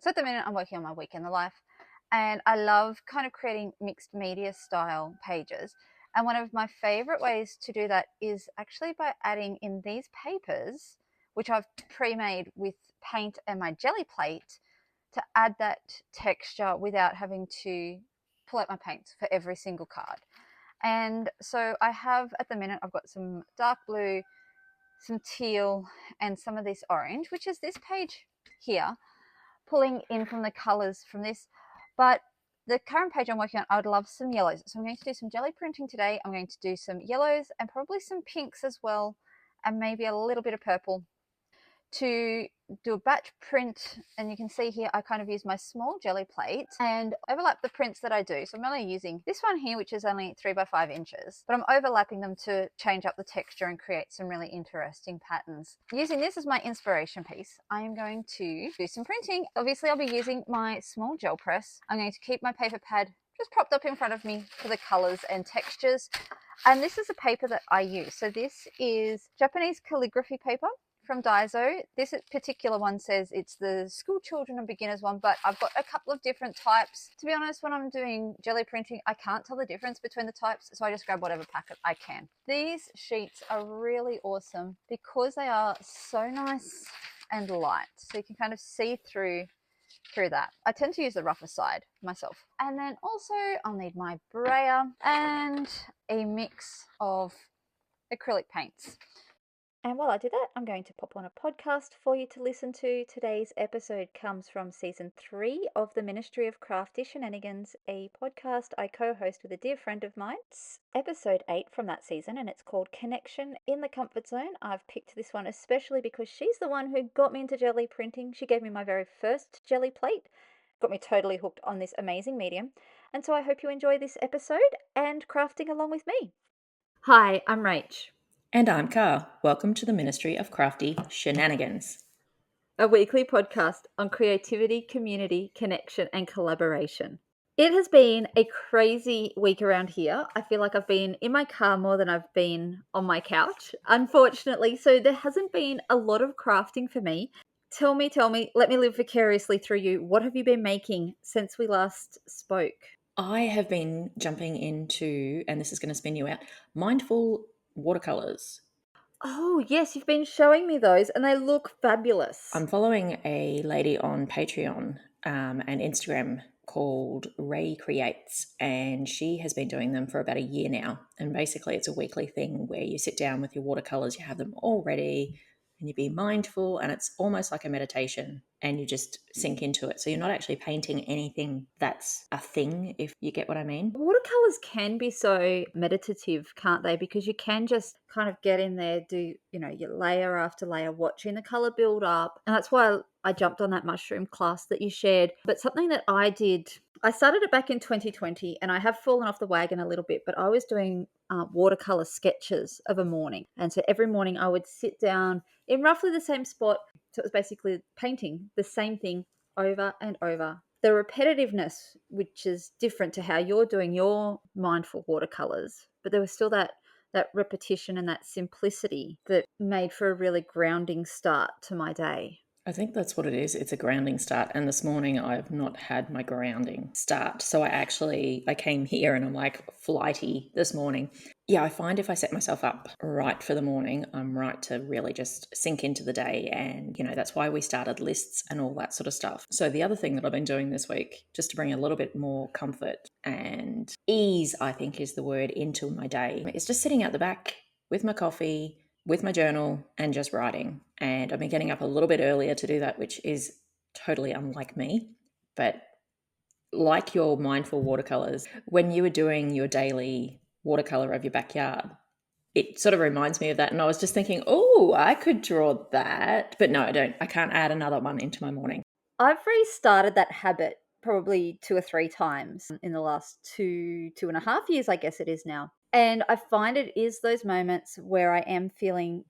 So at the minute I'm working on my week in the life, and I love kind of creating mixed media style pages. And one of my favorite ways to do that is actually by adding in these papers, which I've pre-made with paint and my jelly plate, to add that texture without having to pull out my paints for every single card. And so I have, at the minute, I've got some dark blue, some teal, and some of this orange, which is this page here, pulling in from the colors from this. But the current page I'm working on, I would love some yellows. So I'm going to do some jelly printing today. I'm going to do some yellows and probably some pinks as well, and maybe a little bit of purple to do a batch print. And you can see here I kind of use my small jelly plate and overlap the prints that I do. So I'm only using this one here, which is only 3 by 5 inches, but I'm overlapping them to change up the texture and create some really interesting patterns. Using this as my inspiration piece, I am going to do some printing. Obviously I'll be using my small gel press. I'm going to keep my paper pad just propped up in front of me for the colors and textures. And this is a paper that I use. So this is Japanese calligraphy paper from Daiso. This particular one says it's the school children and beginners one, but I've got a couple of different types. To be honest, when I'm doing jelly printing, I can't tell the difference between the types, so I just grab whatever packet I can. These sheets are really awesome because they are so nice and light, so you can kind of see through that. I tend to use the rougher side myself. And then also I'll need my brayer and a mix of acrylic paints. And while I do that, I'm going to pop on a podcast for you to listen to. Today's episode comes from season 3 of the Ministry of Crafty Shenanigans, a podcast I co-host with a dear friend of mine. It's episode 8 from that season, and it's called Connection in the Comfort Zone. I've picked this one especially because she's the one who got me into jelly printing. She gave me my very first jelly plate, got me totally hooked on this amazing medium. And so I hope you enjoy this episode and crafting along with me. Hi, I'm Rach. And I'm Car. Welcome to the Ministry of Crafty Shenanigans, a weekly podcast on creativity, community, connection, and collaboration. It has been a crazy week around here. I feel like I've been in my car more than I've been on my couch, unfortunately. So there hasn't been a lot of crafting for me. Tell me, let me live vicariously through you. What have you been making since we last spoke? I have been jumping into, and this is going to spin you out, mindful watercolors. Oh, yes, you've been showing me those and they look fabulous. I'm following a lady on Patreon and Instagram called Ray Creates, and she has been doing them for about a year now. And basically it's a weekly thing where you sit down with your watercolors, you have them all ready, and you be mindful, and it's almost like a meditation, and you just sink into it. So you're not actually painting anything that's a thing, if you get what I mean. Watercolors can be so meditative, can't they? Because you can just kind of get in there, do, your layer after layer, watching the color build up. And that's why I jumped on that mushroom class that you shared. But something that I did, I started it back in 2020, and I have fallen off the wagon a little bit, but I was doing watercolor sketches of a morning. And so every morning I would sit down in roughly the same spot. So it was basically painting the same thing over and over. The repetitiveness, which is different to how you're doing your mindful watercolors, but there was still that repetition and that simplicity that made for a really grounding start to my day. I think that's what it is. It's a grounding start. And this morning I've not had my grounding start. So I came here and I'm like flighty this morning. Yeah, I find if I set myself up right for the morning, I'm right to really just sink into the day. And, that's why we started lists and all that sort of stuff. So the other thing that I've been doing this week, just to bring a little bit more comfort and ease, I think is the word, into my day, is just sitting out the back with my coffee, with my journal, and just writing. And I've been getting up a little bit earlier to do that, which is totally unlike me. But like your mindful watercolors, when you were doing your daily watercolor of your backyard, it sort of reminds me of that. And I was just thinking, oh, I could draw that. But no, I don't. I can't add another one into my morning. I've restarted that habit probably 2 or 3 times in the last 2.5 years, I guess it is now. And I find it is those moments where I am feeling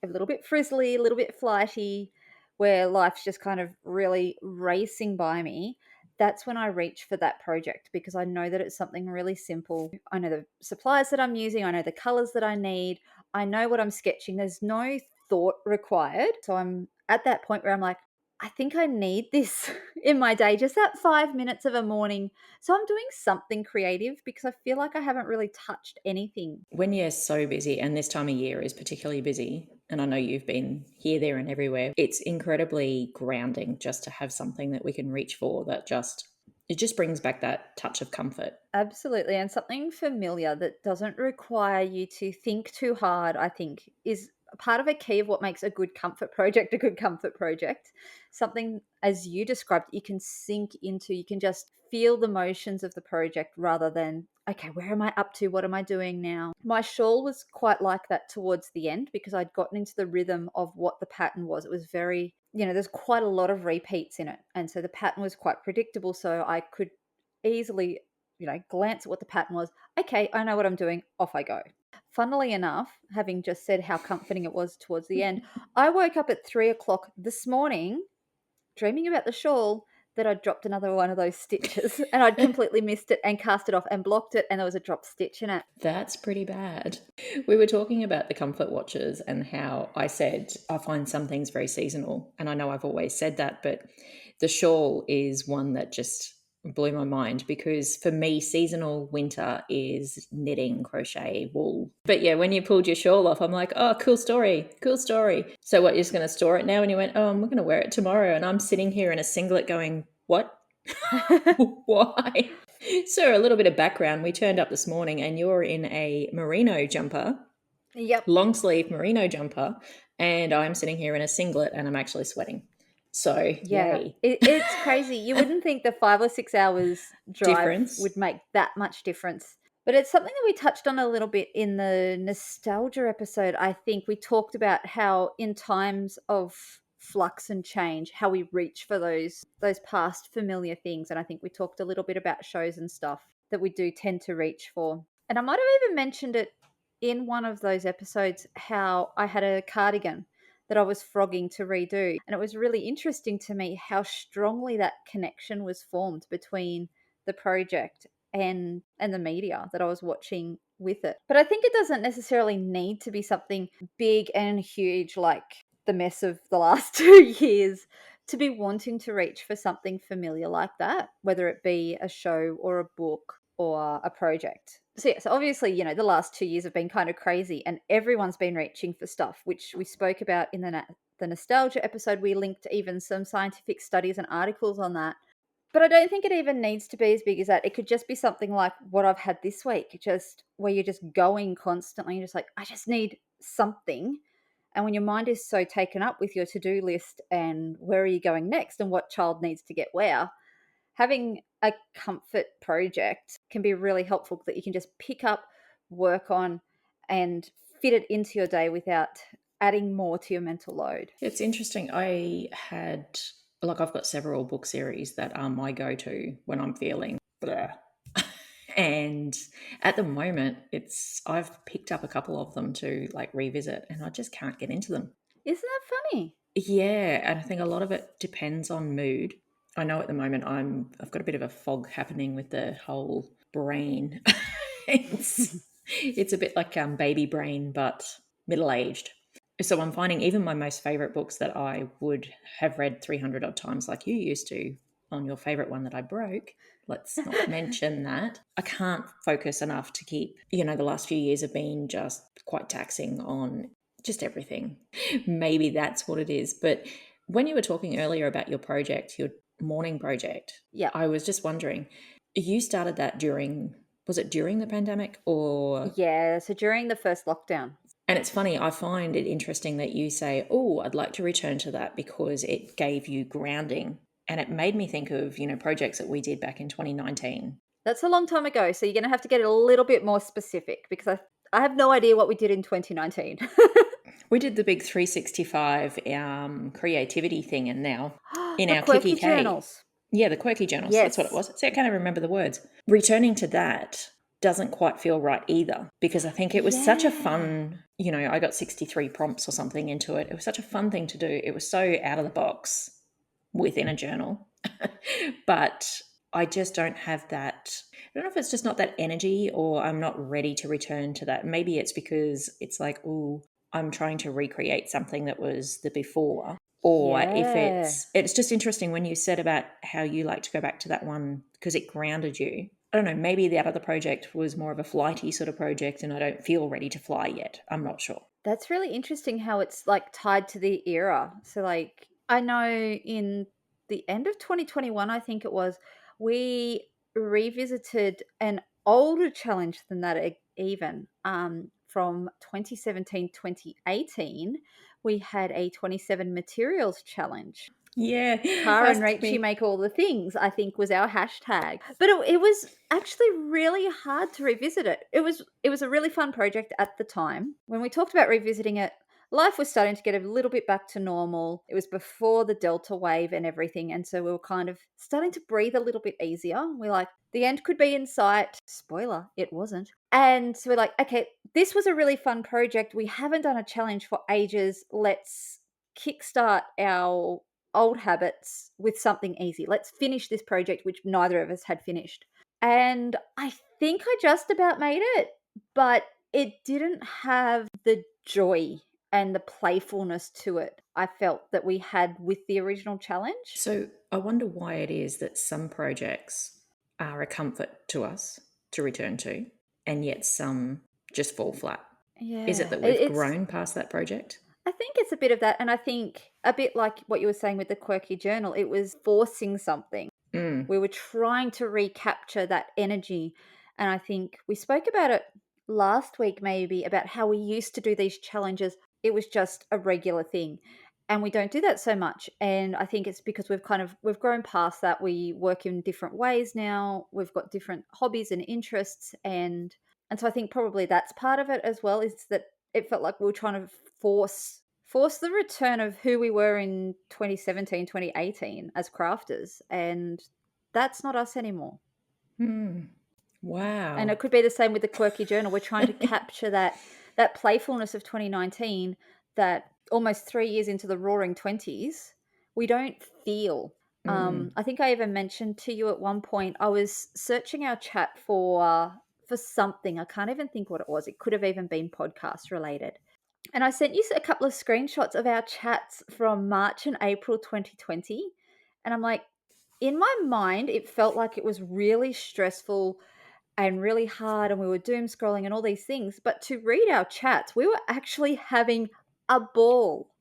a little bit frizzly, a little bit flighty, where life's just kind of really racing by me. That's when I reach for that project, because I know that it's something really simple. I know the supplies that I'm using. I know the colors that I need. I know what I'm sketching. There's no thought required. So I'm at that point where I'm like, I think I need this in my day, just that 5 minutes of a morning. So I'm doing something creative because I feel like I haven't really touched anything. When you're so busy, and this time of year is particularly busy, and I know you've been here, there, and everywhere, it's incredibly grounding just to have something that we can reach for that it just brings back that touch of comfort. Absolutely. And something familiar that doesn't require you to think too hard, I think, is part of a key of what makes a good comfort project. Something, as you described, you can sink into, you can just feel the motions of the project rather than, okay, where am I up to? What am I doing now? My shawl was quite like that towards the end because I'd gotten into the rhythm of what the pattern was. It was very, there's quite a lot of repeats in it. And so the pattern was quite predictable. So I could easily glance at what the pattern was. Okay, I know what I'm doing. Off I go. Funnily enough, having just said how comforting it was towards the end, I woke up at 3 o'clock this morning dreaming about the shawl that I'd dropped another one of those stitches and I'd completely missed it and cast it off and blocked it and there was a drop stitch in it. That's pretty bad. We were talking about the comfort watches and how I said I find some things very seasonal. And I know I've always said that, but the shawl is one that just blew my mind because for me, seasonal winter is knitting, crochet, wool. But yeah, when you pulled your shawl off, I'm like, oh, cool story, cool story. So what, you're just going to store it now? And you went, oh, I'm going to wear it tomorrow. And I'm sitting here in a singlet going, what? Why? So, a little bit of background. We turned up this morning and you're in a merino jumper, Yep. long sleeve merino jumper, and I'm sitting here in a singlet and I'm actually sweating. So, Yeah, yay. it's crazy. You wouldn't think the 5 or 6 hours drive Difference. would make that much difference. But it's something that we touched on a little bit in the nostalgia episode. I think we talked about how in times of flux and change, how we reach for those past familiar things. And I think we talked a little bit about shows and stuff that we do tend to reach for. And I might have even mentioned it in one of those episodes how I had a cardigan that I was frogging to redo. And it was really interesting to me how strongly that connection was formed between the project and the media that I was watching with it. But I think it doesn't necessarily need to be something big and huge like the mess of the last 2 years to be wanting to reach for something familiar like that, whether it be a show or a book or a project. So yeah, so obviously, the last 2 years have been kind of crazy and everyone's been reaching for stuff, which we spoke about in the nostalgia episode. We linked even some scientific studies and articles on that. But I don't think it even needs to be as big as that. It could just be something like what I've had this week, just where you're just going constantly. You're just like, I just need something. And when your mind is so taken up with your to-do list and where are you going next and what child needs to get where, having a comfort project can be really helpful that you can just pick up, work on, and fit it into your day without adding more to your mental load. It's interesting. I've got several book series that are my go to when I'm feeling blah. And at the moment, I've picked up a couple of them to revisit and I just can't get into them. Isn't that funny? Yeah, and I think a lot of it depends on mood. I know at the moment I've got a bit of a fog happening with the whole brain. it's a bit like baby brain, but middle aged. So I'm finding even my most favorite books that I would have read 300 odd times, like you used to on your favorite one that I broke. Let's not mention that. I can't focus enough to keep, the last few years have been just quite taxing on just everything. Maybe that's what it is. But when you were talking earlier about your project, your morning project, Yeah. I was just wondering, you started that was it during the pandemic or? Yeah, so during the first lockdown. And it's funny, I find it interesting that you say, oh, I'd like to return to that because it gave you grounding. And it made me think of, projects that we did back in 2019. That's a long time ago, so you're going to have to get a little bit more specific because I have no idea what we did in 2019. We did the big 365 creativity thing and now in The our quirky Kiki K. journals. Yeah, the quirky journals. Yes. That's what it was. See, I can't even remember the words. Returning to that doesn't quite feel right either because I think it was such a fun, I got 63 prompts or something into it. It was such a fun thing to do. It was so out of the box within a journal. But I just don't have that. I don't know if it's just not that energy or I'm not ready to return to that. Maybe it's because it's like, oh, I'm trying to recreate something that was the before. or if Yeah. it's just interesting when you said about how you like to go back to that one because it grounded you. I don't know, maybe that other project was more of a flighty sort of project and I don't feel ready to fly yet. I'm not sure. That's really interesting how it's like tied to the era. So, like, I know in the end of 2021, I think it was, we revisited an older challenge than that, even from 2017, 2018. We had a 27 materials challenge. Yeah, Car and asked Rachie me. make all the things, I think was our hashtag. But it was actually really hard to revisit it. It was a really fun project at the time. When we talked about revisiting it, life was starting to get a little bit back to normal. It was before the Delta wave and everything, and so we were kind of starting to breathe a little bit easier. We're like, the end could be in sight. Spoiler, it wasn't. And so we're like, okay, this was a really fun project. We haven't done a challenge for ages. Let's kickstart our old habits with something easy. Let's finish this project, which neither of us had finished. And I think I just about made it, but it didn't have the joy and the playfulness to it I felt that we had with the original challenge. So I wonder why it is that some projects are a comfort to us to return to, and yet some just fall flat. Is it Yeah, that we've it's grown past that project? I think it's a bit of that. And I think a bit like what you were saying with the quirky journal, it was forcing something. Mm. We were trying to recapture that energy. And I think we spoke about it last week, maybe, about how we used to do these challenges. It was just a regular thing. And we don't do that so much. And I think it's because we've grown past that. We work in different ways now. We've got different hobbies and interests. And so I think probably that's part of it as well, is that it felt like we were trying to force the return of who we were in 2017, 2018 as crafters, and that's not us anymore. Mm. And Wow. it could be the same with the quirky journal. We're trying to capture that playfulness of 2019, that almost 3 years into the roaring 20s we don't feel. Mm. I think I even mentioned to you at one point, I was searching our chat for something. I can't even think what it was. It could have even been podcast related. And I sent you a couple of screenshots of our chats from March and April 2020. And I'm like, in my mind, it felt like it was really stressful and really hard, and we were doom scrolling and all these things. But to read our chats, we were actually having a ball.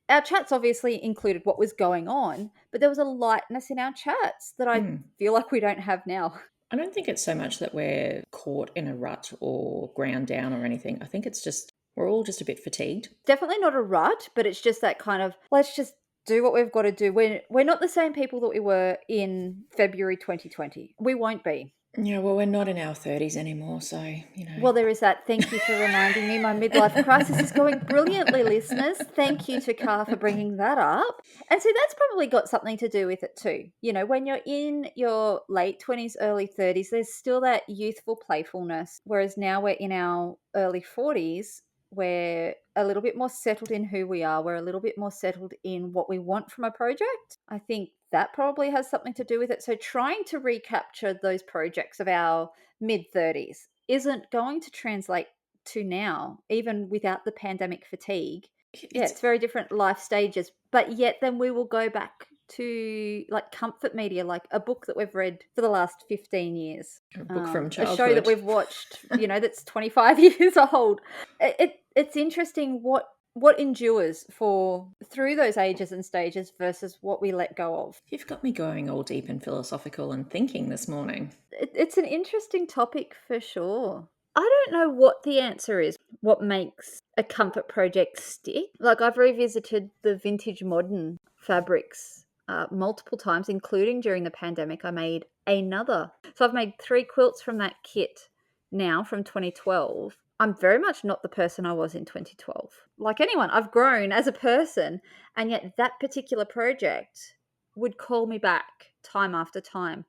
Our chats obviously included what was going on, but there was a lightness in our chats that I Mm. feel like we don't have now. I don't think it's so much that we're caught in a rut or ground down or anything. I think it's just we're all just a bit fatigued. Definitely not a rut, but it's just that kind of, let's just do what we've got to do. We're not the same people that we were in February 2020. We won't be. Yeah, well, we're not in our 30s anymore, so, you know. Well, there is that. Thank you for reminding me. My midlife crisis is going brilliantly, listeners. Thank you to Car for bringing that up. And so that's probably got something to do with it too. You know, when you're in your late 20s, early 30s, there's still that youthful playfulness. Whereas now we're in our early 40s, we're a little bit more settled in who we are. We're a little bit more settled in what we want from a project. I think that probably has something to do with it. So trying to recapture those projects of our mid 30s isn't going to translate to now, even without the pandemic fatigue. Yeah, It's it's very different life stages, but yet then we will go back to like comfort media, like a book that we've read for the last 15 years, a book from a show that childhood. we've watched, that's 25 years old. It's interesting what endures for through those ages and stages versus what we let go of. You've got me going all deep and philosophical and thinking this morning. It's an interesting topic for sure. I don't know what the answer is. What makes a comfort project stick? Like, I've revisited the vintage modern fabrics multiple times, including during the pandemic. I made another. So I've made 3 quilts from that kit now from 2012. I'm very much not the person I was in 2012. Like anyone, I've grown as a person, and yet that particular project would call me back time after time.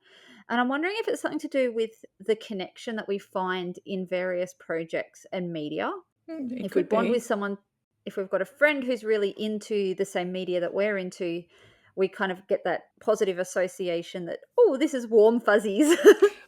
And I'm wondering if it's something to do with the connection that we find in various projects and media. It If we could bond with be. someone, if we've got a friend who's really into the same media that we're into, we kind of get that positive association that, oh, this is warm fuzzies.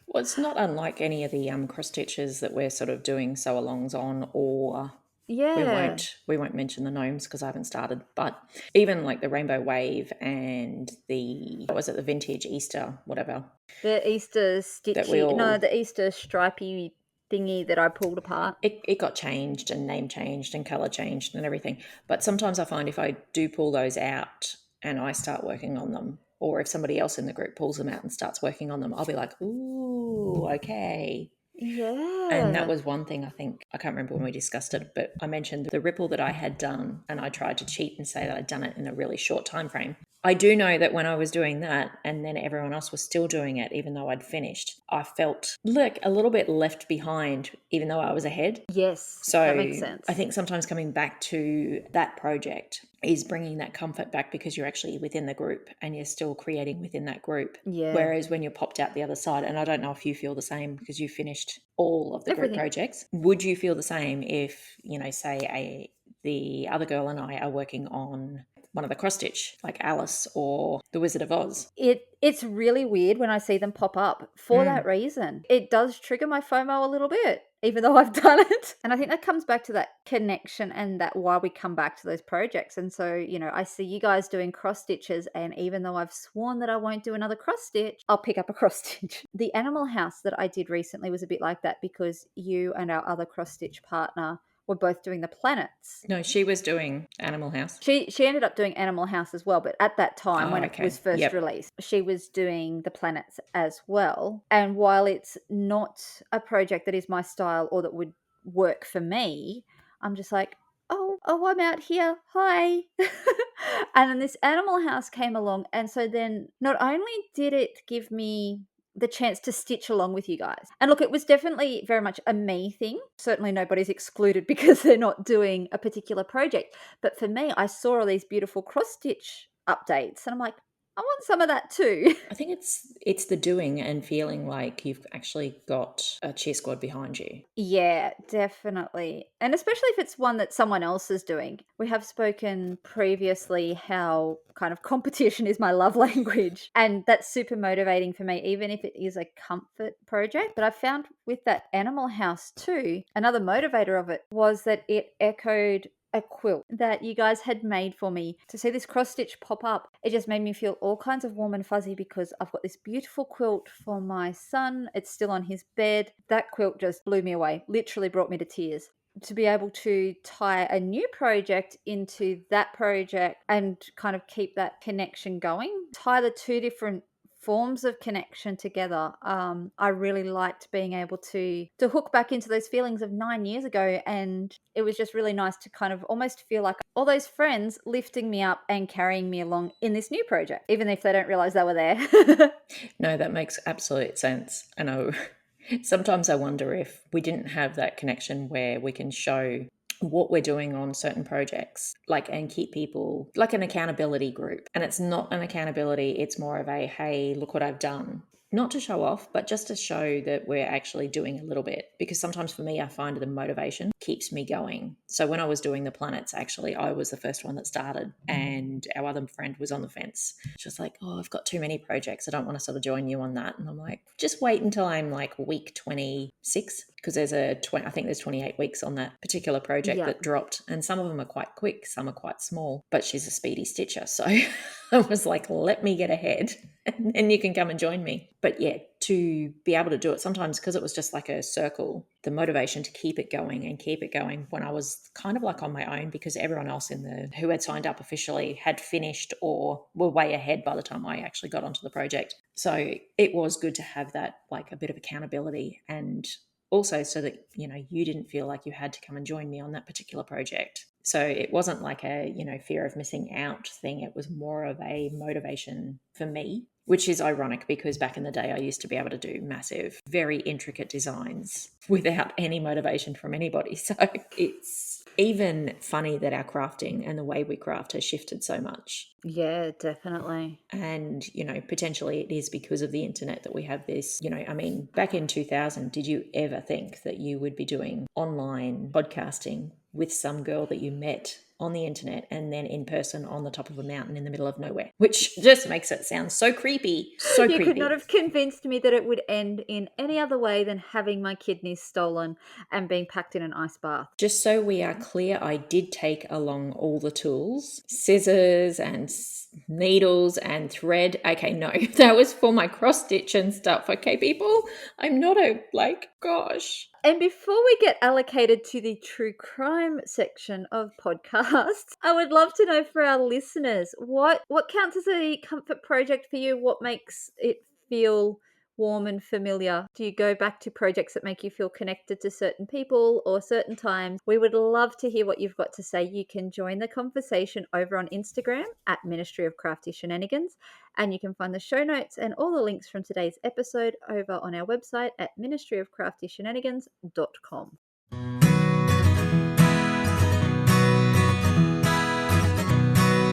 Well, it's not unlike any of the cross stitches that we're sort of doing sew alongs on or We Yeah. won't mention the gnomes because I haven't started, but even like the rainbow wave and the, what was it, the vintage Easter whatever The Easter that we stitchy, no, all, the Easter stripy thingy that I pulled apart. it got changed and name changed and color changed and everything. But sometimes I find if I do pull those out and I start working on them, or if somebody else in the group pulls them out and starts working on them, I'll be like, ooh, okay. And that Yeah. was one thing I think, I can't remember when we discussed it, but I mentioned the ripple that I had done, and I tried to cheat and say that I'd done it in a really short time frame. I do know that when I was doing that and then everyone else was still doing it, even though I'd finished, I felt like a little bit left behind, even though I was ahead. Yes, So that makes sense. I think sometimes coming back to that project is bringing that comfort back because you're actually within the group and you're still creating within that group. Yeah. Whereas when you're popped out the other side, and I don't know if you feel the same because you finished all of the group Everything. projects, would you feel the same if, say the other girl and I are working on one of the cross stitch, like Alice or the Wizard of Oz? It's really weird when I see them pop up for that reason. It does trigger my FOMO a little bit, even though I've done it. And I think that comes back to that connection and that why we come back to those projects. And so, I see you guys doing cross stitches, and even though I've sworn that I won't do another cross stitch, I'll pick up a cross stitch. The animal house that I did recently was a bit like that because you and our other cross stitch partner were both doing the planets. No, she was doing Animal House. She ended up doing Animal House as well, but at that time when it was Okay. first Yep. released, she was doing the planets as well. And while it's not a project that is my style or that would work for me, I'm just like, oh, I'm out here. Hi. And then this Animal House came along, and so then not only did it give me the chance to stitch along with you guys. And look, it was definitely very much a me thing. Certainly nobody's excluded because they're not doing a particular project. But for me, I saw all these beautiful cross stitch updates and I'm like, I want some of that too. I think it's the doing and feeling like you've actually got a cheer squad behind you. Yeah, definitely. And especially if it's one that someone else is doing. We have spoken previously how kind of competition is my love language. And that's super motivating for me, even if it is a comfort project. But I found with that Animal House too, another motivator of it was that it echoed a quilt that you guys had made for me. To see this cross stitch pop up, it just made me feel all kinds of warm and fuzzy because I've got this beautiful quilt for my son. It's still on his bed. That quilt just blew me away, literally brought me to tears. To be able to tie a new project into that project and kind of keep that connection going, tie the two different forms of connection together. I really liked being able to hook back into those feelings of 9 years ago, and it was just really nice to kind of almost feel like all those friends lifting me up and carrying me along in this new project, even if they don't realize they were there. No, that makes absolute sense. I know. Sometimes I wonder if we didn't have that connection where we can show what we're doing on certain projects, like, and keep people like an accountability group. And it's not an accountability, it's more of a, hey, look what I've done. Not to show off, but just to show that we're actually doing a little bit. Because sometimes for me, I find the motivation keeps me going. So when I was doing the planets, actually, I was the first one that started, and our other friend was on the fence. She was like, oh, I've got too many projects. I don't want to sort of join you on that. And I'm like, just wait until I'm like week 26, because there's I think there's 28 weeks on that particular project Yeah. that dropped. And some of them are quite quick, some are quite small, but she's a speedy stitcher. So I was like, let me get ahead and then you can come and join me. But yeah, to be able to do it sometimes, because it was just like a circle, the motivation to keep it going and keep it going when I was kind of like on my own, because everyone else who had signed up officially had finished or were way ahead by the time I actually got onto the project. So it was good to have that, like a bit of accountability, and also so that you didn't feel like you had to come and join me on that particular project. So it wasn't like a fear of missing out thing. It was more of a motivation for me, which is ironic because back in the day I used to be able to do massive, very intricate designs without any motivation from anybody. So it's even funny that our crafting and the way we craft has shifted so much. Yeah, definitely. And, potentially it is because of the internet that we have this, back in 2000, did you ever think that you would be doing online podcasting with some girl that you met on the internet and then in person on the top of a mountain in the middle of nowhere, which just makes it sound so creepy. So You creepy. could not have convinced me that it would end in any other way than having my kidneys stolen and being packed in an ice bath. Just so we are clear, I did take along all the tools, scissors and needles and thread. Okay, no, that was for my cross stitch and stuff. Okay, people, I'm not gosh. And before we get allocated to the true crime section of podcasts, I would love to know for our listeners, what counts as a comfort project for you? What makes it feel warm and familiar? Do you go back to projects that make you feel connected to certain people or certain times? We would love to hear what you've got to say. You can join the conversation over on Instagram at Ministry of Crafty Shenanigans, and you can find the show notes and all the links from today's episode over on our website at ministryofcraftyshenanigans.com.